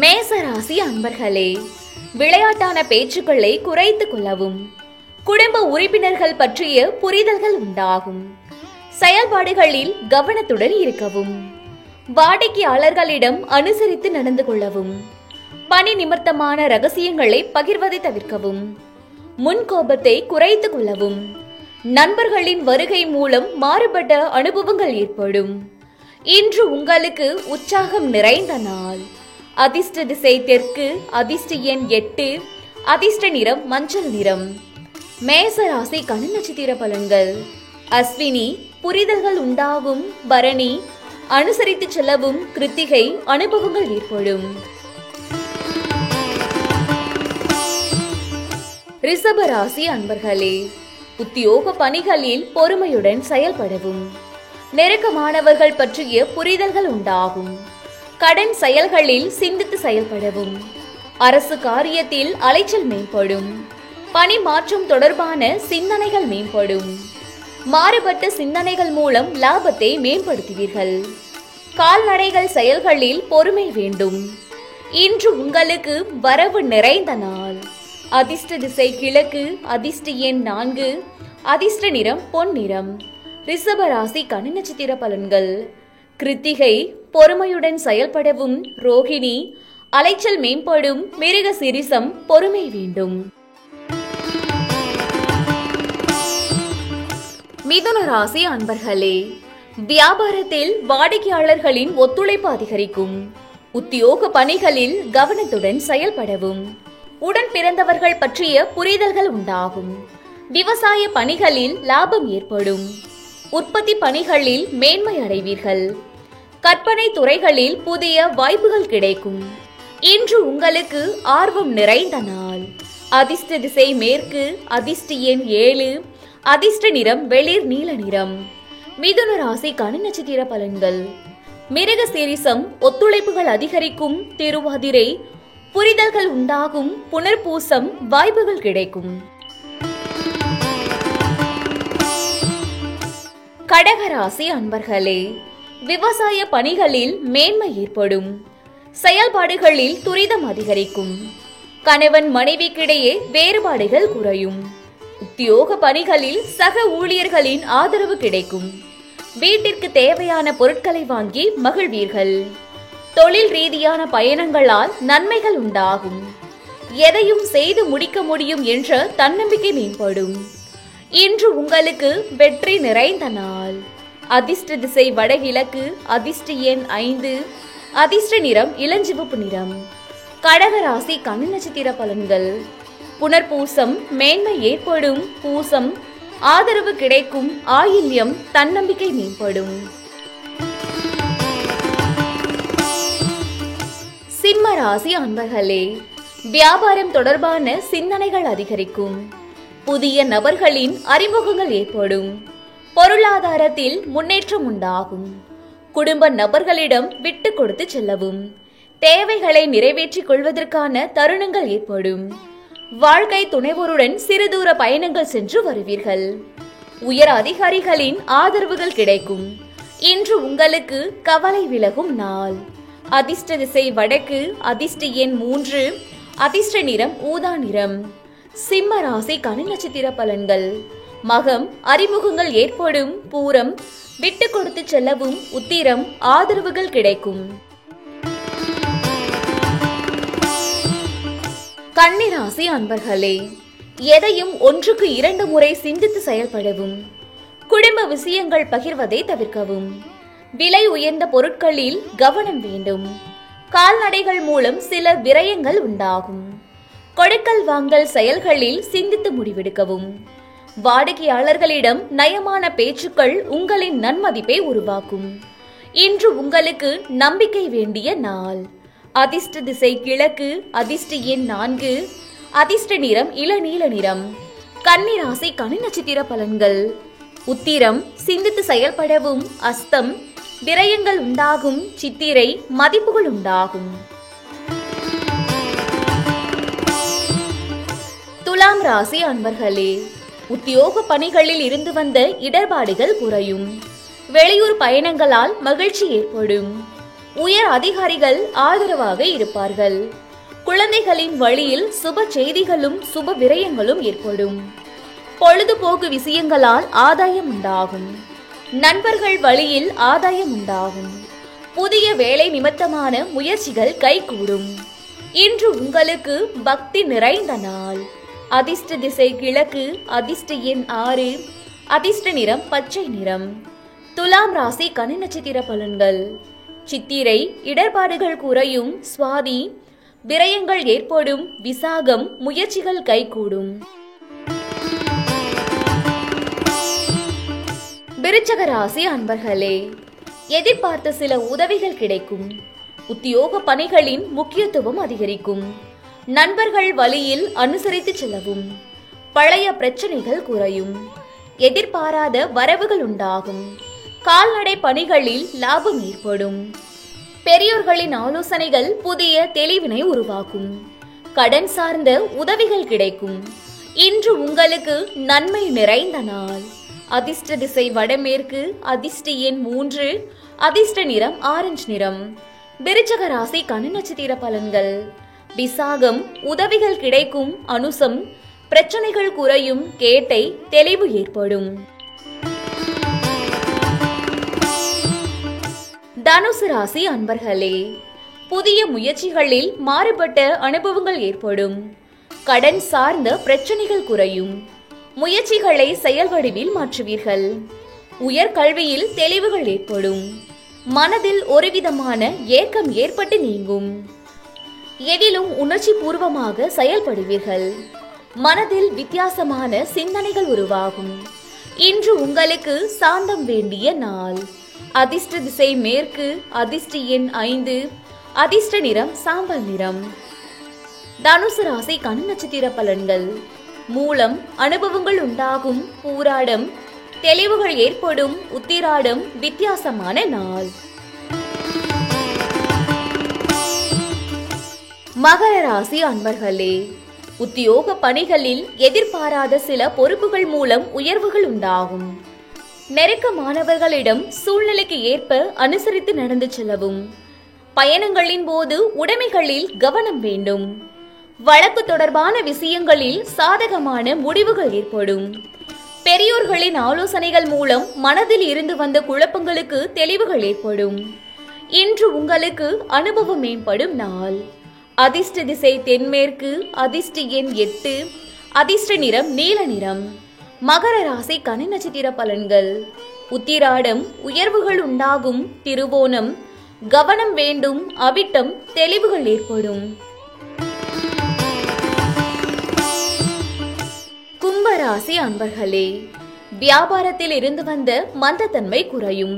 மேசராசி அன்பர்களே, விளையாட்டான பேச்சுக்களை குறைத்துக் கொள்ளவும். குடும்ப உறுப்பினர்கள் பற்றிய புரிதல்கள் உண்டாகும். செயல்பாடுகளில் கவனத்துடன் இருக்கவும். வாடிக்கையாளர்களிடம் அனுசரித்து நடந்து கொள்ளவும். பணி நிமித்தமான ரகசியங்களை பகிர்வதை தவிர்க்கவும். முன்கோபத்தை குறைத்துக் கொள்ளவும். நண்பர்களின் வருகை மூலம் மாறுபட்ட அனுபவங்கள் ஏற்படும். இன்று உங்களுக்கு உற்சாகம் நிறைந்த நாள். அதிர்ஷ்ட திசை தெற்கு. அதிர்ஷ்ட எண் 8. அதிர்ஷ்ட நிறம் மஞ்சள் நிறம். மேசராசி கண் நட்சத்திர பலன்கள். அஸ்வினி புரிதல்கள் உண்டாகும். பரணி அனுசரித்து செல்லவும். கிருத்திகை அனுபவங்கள் ஏற்படும். ரிஷபராசி அன்பர்களே, உத்தியோக பணிகளில் பொறுமையுடன் செயல்படவும். நெருக்கமானவர்கள் பற்றிய புரிதல்கள் உண்டாகும். கடன் செயல்களில் சிந்தித்து செயல்படவும். அரசு காரியத்தில் அலைச்சல் மேம்படும். பணி மாற்றம் தொடர்பான சிந்தனைகள் மேம்படும். மாறுபட்ட சிந்தனைகள் மூலம் லாபத்தை மேம்படுத்துவீர்கள். கால்நடைகள் செயல்களில் பொறுமை வேண்டும். இன்று உங்களுக்கு வரவு நிறைந்த நாள். அதிர்ஷ்ட திசை கிழக்கு. அதிர்ஷ்ட எண் 4. அதிர்ஷ்ட நிறம் பொன்னிறம். ரிஷபராசி கண் நட்சத்திர பலன்கள். கிருத்திகை பொறுமையுடன் செயல்படவும். ரோகிணி அலைச்சல் மேம்படும். மிருக சிரிசம் பொறுமை வேண்டும். மிதுன ராசி அன்பர்களே, வியாபாரத்தில் வாடிக்கையாளர்களின் ஒத்துழைப்பு அதிகரிக்கும். உத்தியோக பணிகளில் கவனத்துடன் செயல்படவும். உடன் பிறந்தவர்கள் பற்றிய புரிதல்கள் உண்டாகும். விவசாய பணிகளில் லாபம் ஏற்படும். உற்பத்தி பணிகளில் மேன்மை அடைவீர்கள். கற்பனை துறைகளில் புதிய வாய்ப்புகள் கிடைக்கும். இன்று உங்களுக்கு ஆர்வம் நிறைந்த நாள். அதிர்ஷ்ட திசை மேற்கு. அதிர்ஷ்ட எண் 7. அதிர்ஷ்ட நிறம் வெளிர் நீல நிறம். மிதுன ராசி கண் நட்சத்திர பலன்கள். மிருக சீரிசம் ஒத்துழைப்புகள் அதிகரிக்கும். திருவாதிரை புரிதல்கள் உண்டாகும். புனர்பூசம் வாய்ப்புகள் கிடைக்கும். கடகராசி அன்பர்களே, விவசாய பணிகளில் மேன்மை ஏற்படும். செயல்பாடுகளில் துரிதம் அதிகரிக்கும். கணவன் மனைவிக்கிடையே வேறுபாடுகள் குறையும். உத்தியோக பணிகளில் சக ஊழியர்களின் ஆதரவு கிடைக்கும். வீட்டிற்கு தேவையான பொருட்களை வாங்கி மகிழ்வீர்கள். தொழில் ரீதியான பயணங்களால் நன்மைகள் உண்டாகும். எதையும் செய்து முடிக்க முடியும் என்ற தன்னம்பிக்கை மேம்படும். இன்று உங்களுக்கு வெற்றி நிறைந்த நாள். அதிர்ஷ்ட திசை வடகிழக்கு. அதிர்ஷ்ட எண் 5. அதிர்ஷ்ட நிறம் இளஞ்சிவப்பு நிறம். கடகராசி கண் நட்சத்திர பலன்கள். புனர்பூசம் மேன்மை ஏற்படும். பூசம் ஆதரவு கிடைக்கும். ஆயில்யம் தன்னம்பிக்கை மேம்படும். சிம்ம ராசி அன்பர்களே, வியாபாரம் தொடர்பான சிந்தனைகள் அதிகரிக்கும். புதிய நபர்களின் அறிமுகங்கள் ஏற்படும். பொருளாதாரத்தில் முன்னேற்றம் உண்டாகும். குடும்ப நபர்களிடம் விட்டு கொடுத்து செல்லவும். தேவைகளை நிறைவேற்றிக் கொள்வதற்கான தருணங்கள் ஏற்படும். வாழ்க்கை துணைவருடன் சிறு தூர பயணங்கள் சென்று வருவீர்கள். உயர் அதிகாரிகளின் ஆதரவுகள் கிடைக்கும். இன்று உங்களுக்கு கவலை விலகும் நாள். அதிர்ஷ்ட திசை வடக்கு. அதிர்ஷ்ட எண் 3. அதிர்ஷ்ட நிறம் ஊதா நிறம். சிம்ம ராசி கண் நட்சத்திர பலன்கள். மகம் அறிமுகங்கள் ஏற்படும். பூரம் விட்டு கொடுத்து செல்லவும். உத்திரம் ஆதரவுகள் கிடைக்கும். கன்னி ராசி அன்பர்களே, எதையும் ஒன்றுக்கு 2 முறை சிந்தித்து செயல்படவும். குடும்ப விஷயங்கள் பகிர்வதை தவிர்க்கவும். விலை உயர்ந்த பொருட்களில் கவனம் வேண்டும். கால்நடைகள் மூலம் சில விரயங்கள் உண்டாகும். கொடுக்கல் வாங்கல் செயல்களில் சிந்தித்து முடிவெடுக்கவும். வாடிக்கையாளர்களிடம் நயமான பேச்சுக்கள் உங்களின் நன்மதிப்பை உருவாக்கும். இன்று உங்களுக்கு நம்பிக்கை வேண்டிய நாள். அதிர்ஷ்ட திசை கிழக்கு. அதிர்ஷ்ட எண் 4. அதிர்ஷ்ட நிறம் இளநீல நிறம். கன்னி ராசி கண் நட்சத்திர பலன்கள். உத்திரம் சிந்தித்து செயல்படவும். அஸ்தம் விரயங்கள் உண்டாகும். சித்திரை மதிப்புகள் உண்டாகும். துலாம் ராசி அன்பர்களே, உத்தியோக பணிகளில் இருந்து வந்த இடர்பாடுகள் குறையும். வெளியூர் பயணங்களால் மகிழ்ச்சி ஏற்படும். உயர் அதிகாரிகள் ஆதரவாக இருப்பார்கள். குழந்தைகளின் வழியில் சுப செய்திகளும் சுப விரயங்களும் ஏற்படும். பொழுதுபோக்கு விஷயங்களால் ஆதாயம் உண்டாகும். நண்பர்கள் வழியில் ஆதாயம் உண்டாகும். புதிய வேலை நிமித்தமான முயற்சிகள் கைகூடும். இன்று உங்களுக்கு பக்தி நிறைந்த நாள். அதிர்ஷ்ட திசை கிழக்கு. அதிர்ஷ்ட எண் 6. அதிர்ஷ்ட நிறம் பச்சை நிறம். துலாம் ராசி கன்னி நட்சத்திர பலன்கள். சித்திரை இடர்பாடுகள் குறையும். சுவாதி விரயங்கள் ஏற்படும். விசாகம் முயற்சிகள் கைகூடும். விருச்சக ராசி அன்பர்களே, எதிர்பார்த்த சில உதவிகள் கிடைக்கும். உத்தியோக பணிகளின் முக்கியத்துவம் அதிகரிக்கும். நண்பர்கள் வழியில் அனுசரித்து செல்லவும். பழைய பிரச்சனைகள் குறையும். எதிர்பாராத வரவுகள் உண்டாகும். கால்நடை பணிகளில் லாபம் ஏற்படும். பெரியோர்களின் ஆலோசனைகள் புதிய தெளிவினை உருவாக்கும். கடன் சார்ந்த உதவிகள் கிடைக்கும். இன்று உங்களுக்கு நன்மை நிறைந்த நாள். அதிர்ஷ்ட திசை வடமேற்கு. அதிர்ஷ்ட எண் 3. அதிர்ஷ்ட நிறம் ஆரஞ்சு நிறம். விருச்சக ராசி கன்னி நட்சத்திர பலன்கள். விசாகம் உதவிகள் கிடைக்கும். அனுசம் பிரச்சனைகள் குறையும். கேட்டை தெளிவு ஏற்படும். தனுசு ராசி அன்பர்களே, புதிய முயற்சிகளில் மாறுபட்ட அனுபவங்கள் ஏற்படும். கடன் சார்ந்த பிரச்சனைகள் குறையும். முயற்சிகளை செயல் வடிவில் மாற்றுவீர்கள். உயர் கல்வியில் தெளிவுகள் ஏற்படும். மனதில் ஒருவிதமான ஏக்கம் ஏற்பட்டு நீங்கும். எதிலும் உணர்ச்சி பூர்வமாக செயல்படுவீர்கள். மனதில் வித்தியாசமான சிந்தனைகள் உருவாகும். இன்று உங்களுக்கு சாந்தம் வேண்டிய நாள். அதிர்ஷ்ட திசை மேற்கு. அதிர்ஷ்ட எண் 5. அதிர்ஷ்ட நிறம் சாம்பல் நிறம். தனுசு ராசி கன்னி நட்சத்திர பலன்கள். மூலம் அனுபவங்கள் உண்டாகும். பூராடம் தெளிவுகள் ஏற்படும். உத்திராடம் வித்தியாசமான நாள். மகர ராசி அன்பர்களே, உத்தியோக பணிகளில் எதிர்பாராத சில பொறுப்புகள் மூலம் உயர்வுகள் உண்டாகும். நெருக்கமானவர்களிடம் சூழ்நிலைக்கு ஏற்ப அனுசரித்து நடந்து செல்லவும். பயணங்களின் போது உடைமைகளில் கவனம் வேண்டும். வழக்கு தொடர்பான விஷயங்களில் சாதகமான முடிவுகள் ஏற்படும். பெரியோர்களின் ஆலோசனைகள் மூலம் மனதில் இருந்து வந்த குழப்பங்களுக்கு தெளிவுகள் ஏற்படும். இன்று உங்களுக்கு அனுபவம் மேம்படும் நாள். அதிர்ஷ்ட திசை தென்மேற்கு. அதிர்ஷ்ட எண் 8. அதிர்ஷ்ட நிறம் நீல நிறம். மகர ராசி கன்னி நட்சத்திர பலன்கள். உத்திராடம் உயர்வுகள் உண்டாகும். திருவோணம் கவனம் வேண்டும். அவிட்டம் தெளிவுகள் ஏற்படும். கும்பராசி அன்பர்களே, வியாபாரத்தில் இருந்து வந்த மந்தத்தன்மை குறையும்.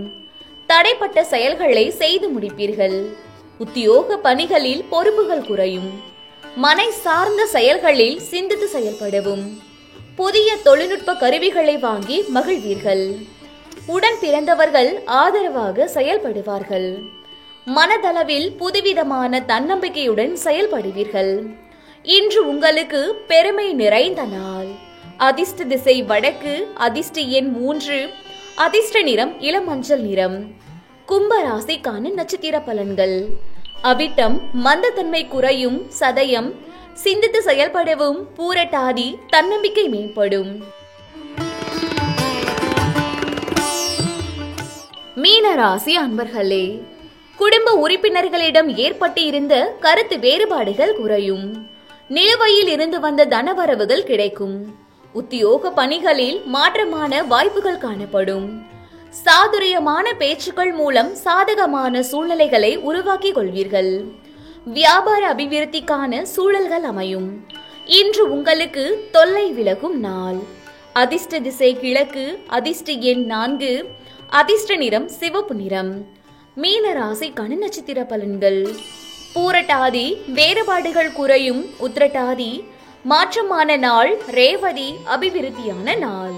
தடைப்பட்ட செயல்களை செய்து முடிப்பீர்கள். உத்தியோக பணிகளில் பொறுப்புகள் குறையும். மனை சார்ந்த செயல்களில் சிந்தித்து செயல்படவும். புதிய தொழில்நுட்ப கருவிகளை வாங்கி மகிழ்வீர்கள். உடன் பிறந்தவர்கள் ஆதரவாக செயல்படுவார்கள். மனதளவில் புதுவிதமான தன்னம்பிக்கையுடன் செயல்படுவீர்கள். இன்று உங்களுக்கு பெருமை நிறைந்த நாள். அதிர்ஷ்ட திசை வடக்கு. அதிர்ஷ்ட எண் 3. அதிர்ஷ்ட நிறம் இளமஞ்சள் நிறம். கும்பராசி கன்னி நட்சத்திர பலன்கள். அவிட்டம் மந்தத்தன்மை குறையும். சதயம் சிந்தித்து செயல்படவும். பூரட்டாதி தன்னம்பிக்கை மேம்படும். மீனராசி அன்பர்களே, குடும்ப உறுப்பினர்களிடம் ஏற்பட்டு இருந்த கருத்து வேறுபாடுகள் குறையும். நிலுவையில் இருந்து வந்த தனவரவுகள் கிடைக்கும். உத்தியோக பணிகளில் மாற்றமான வாய்ப்புகள் காணப்படும். சாதுரியமான பேச்சுக்கள் மூலம் சாதகமான சூழ்நிலைகளை உருவாக்கி கொள்வீர்கள். வியாபார அபிவிருத்திக்கான சூழல்கள் அமையும். இன்று உங்களுக்கு தொல்லை விலகும் நாள். அதிர்ஷ்ட திசை கிழக்கு. அதிர்ஷ்ட எண் 4. அதிர்ஷ்ட நிறம் சிவப்பு நிறம். மீன ராசி கன்னி நட்சத்திர பலன்கள். பூரட்டாதி வேறுபாடுகள் குறையும். உத்திரட்டாதி மாற்றமான நாள். ரேவதி அபிவிருத்தியான நாள்.